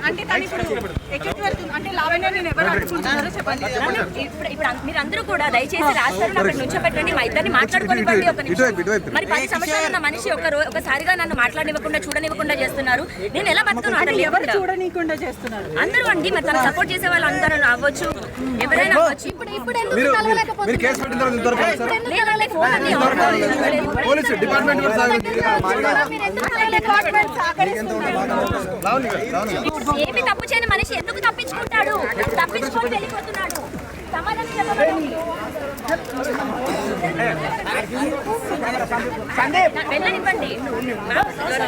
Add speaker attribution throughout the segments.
Speaker 1: అంటే తను ఇప్పుడు ఎక్కడికి వెళ్తుంది అంటే లావణ్య నేను ఎవరు అడుగుతున్నారో చెప్పండి.
Speaker 2: ఇప్పుడు మీరందరూ కూడా దయచేసి రాస్తారు అక్కడ నుంచో పెట్టండి, మా ఇద్దరిని మాట్లాడుకోనివ్వండి. ఒక నిమిషం. మరి 10 సంవత్సరాలు ఉన్న మనిషి ఒకసారిగా నన్ను మాట్లాడనివ్వకుండా చూడనివ్వకుండా చేస్తున్నారు. నేను ఎలా బతుకున్నాను?
Speaker 1: ఎవరు చూడనీయకుండా చేస్తున్నారు
Speaker 2: అందరూ అండి. మరి తను సపోర్ట్ చేసే వాళ్ళు అందరూ అవ్వచ్చు, ఎవరైనా అవ్వచ్చు. ఇప్పుడు ఏమి తప్పు చేయని మనిషి ఎందుకు తప్పించుకుంటాడు? తప్పించుకొని వెళ్ళిపోతున్నాడు. సమాధానం చెప్పండి. వెళ్ళనివ్వండి,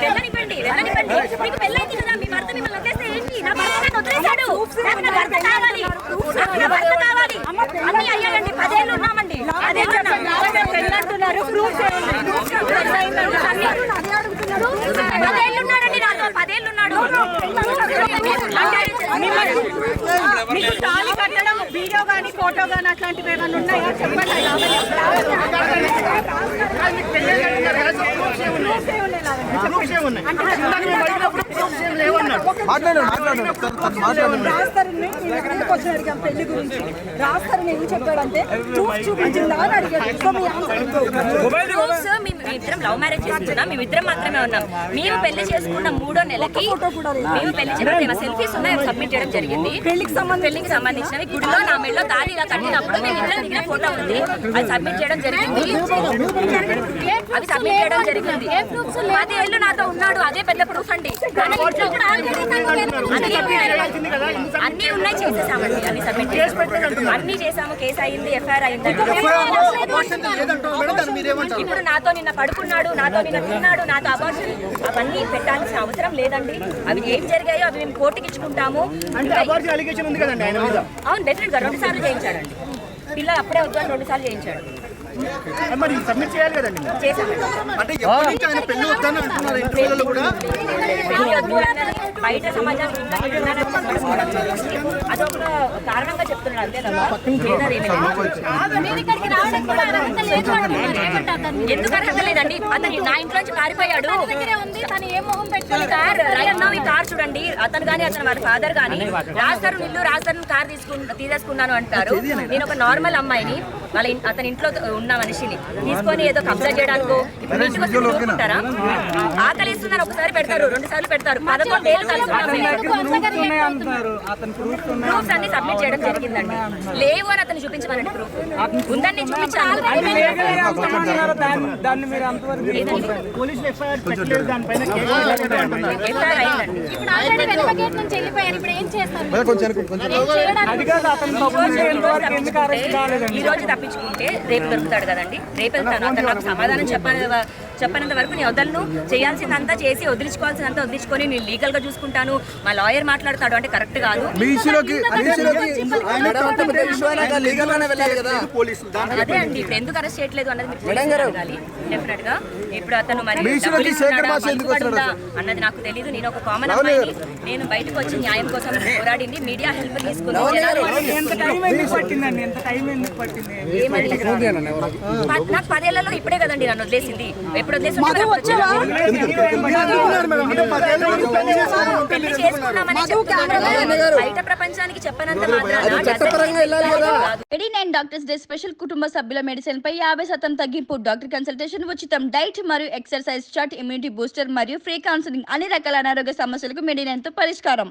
Speaker 2: వెళ్ళనివ్వండి, వెళ్ళనివ్వండి. మీకు పెళ్ళైంది కదా, మీ భర్త మిమ్మల్ని వదిలేస్తే ఏంటి? నా భర్త నన్ను వదిలేశాడు, నాకు నా భర్త కావాలి, నాకు నా భర్త కావాలి. అన్ని అయ్యాయండి, 10 ఏళ్ళు ఉన్నామండి. 10 ఏళ్ళు ఉన్నాడండి నాతో, 10 ఏళ్ళు ఉన్నాడు.
Speaker 1: మీకు తాళి కట్టడం వీడియో గానీ ఫోటో గానీ అట్లాంటివి ఏమైనా ఉన్నాయా చెప్పండి. పెళ్లి గురించి రాస్తారని ఏం చెప్పాడంటే చూపించిందా అని అడిగాడు.
Speaker 2: మేమిద్దరం లవ్ మ్యారేజ్ చేసుకున్నాం, మేమిద్దరం మాత్రమే ఉన్నాం. మేము పెళ్లి చేసుకున్న 3వ నెలకి మేము పెళ్లి చేసుకున్న సెల్ఫీస్ ఉన్నాయి, సబ్మిట్ చేయడం జరిగింది. పెళ్లికి సంబంధించినవి గుడిలో నా మెడలో తాళి ఇలా కట్టినప్పుడు మేము ఇద్దరం దిగిన ఫోటో ఉంది, అది సబ్మిట్ చేయడం జరిగింది. అది సబ్మిట్ చేయడం జరిగింది. 10 ఏళ్ళు నాతో ఉన్నాడు, అదే పెద్ద ప్రూఫ్ అండి. అన్ని ఉన్నాయి, చేసేసామండి, అన్ని సబ్మిట్ చేసాము, అన్ని చేసాము. కేసు అయింది, ఎఫ్ఐఆర్ అయింది. ఇప్పుడు నాతో నిన్న పడుకున్నాడు, నాతో నిన్న తిన్నాడు, నాతో అబార్షన్ అవన్నీ పెట్టాల్సిన అవసరం లేదండి. అవి ఏం జరిగాయో అవి మేము కోర్టుకి ఇచ్చుకుంటాము. అవును, డెఫినెట్ గా 2 సార్లు చేయించాడండి. పిల్లలు అప్పుడే వద్దు అని 2 సార్లు చేయించాడు. బయట సమాజానికి అదొక కారణంగా చెప్తున్నాడు, అంతే తప్ప ఎందుకు అర్హత లేదండి. అతను నా ఇంట్లోంచి పారిపోయాడు. ఈ కార్ చూడండి, అతను కానీ అతను వాళ్ళ ఫాదర్ కానీ రాస్తారు, నిల్లు రాస్తారు, కార్ తీసేసుకున్నాను అంటారు. నేను ఒక నార్మల్ అమ్మాయిని, వాళ్ళ అతని ఇంట్లో ఉన్న మనిషిని తీసుకొని ఏదో కబ్జా చేయడానికో ఇప్పుడు ఇంటికి వచ్చి చూసుకుంటారా? ఆకలిస్తున్నారు, ఒకసారి పెడతారు, 2 సార్లు పెడతారు. 11 ఏళ్ళు ప్రూఫ్స్ అన్ని సబ్మిట్ చేయడం జరిగిందండి. లేవు అని అతను చూపించమనండి, ప్రూఫ్ ఉందని చూపించాను. ఈ రోజు తప్పించుకుంటే రేపు దొరుకుతాడు కదండి. రేపు వెళ్తాను, అతను నాకు సమాధానం చెప్పనంత వరకు నేను వదలను. చేయాల్సిందంతా చేసి వదిలించుకోవాల్సిందంతా వదిలించుకొని నేను లీగల్ గా చూసుకుంటాను. మా లాయర్ మాట్లాడతాడు అంటే కరెక్ట్ కాదు. అదే అండి, ఇప్పుడు ఎందుకు అరెస్ట్ చేయట్లేదు అన్నది డెఫినెట్ గా. ఇప్పుడు అతను మరి అన్నది నాకు తెలీదు. నేను ఒక కామన్ అమ్మాయిని, నేను బయటకు వచ్చి న్యాయం కోసం పోరాడింది, మీడియా హెల్ప్ తీసుకుంది. నాకు 10 ఏళ్లలో ఇప్పుడే కదండి నన్ను వదిలేసింది. ఎప్పుడు వదిలేసి పెళ్లి చేసుకున్నామని బయట ప్రపంచానికి చెప్పనంత మాత్రాన
Speaker 3: డాక్టర్స్ డే స్పెషల్ కుటుంబ సభ్యుల మెడిసిన్ పై 50% తగ్గింపు, డాక్టర్ కన్సల్టేషన్ ఉచితం, డైట్ మరియు ఎక్సర్సైజ్ చార్ట్, ఇమ్యూనిటీ బూస్టర్ మరియు ఫ్రీ కౌన్సిలింగ్, అన్ని రకాల అనారోగ్య సమస్యలకు మెడినైన్ తో పరిష్కారం.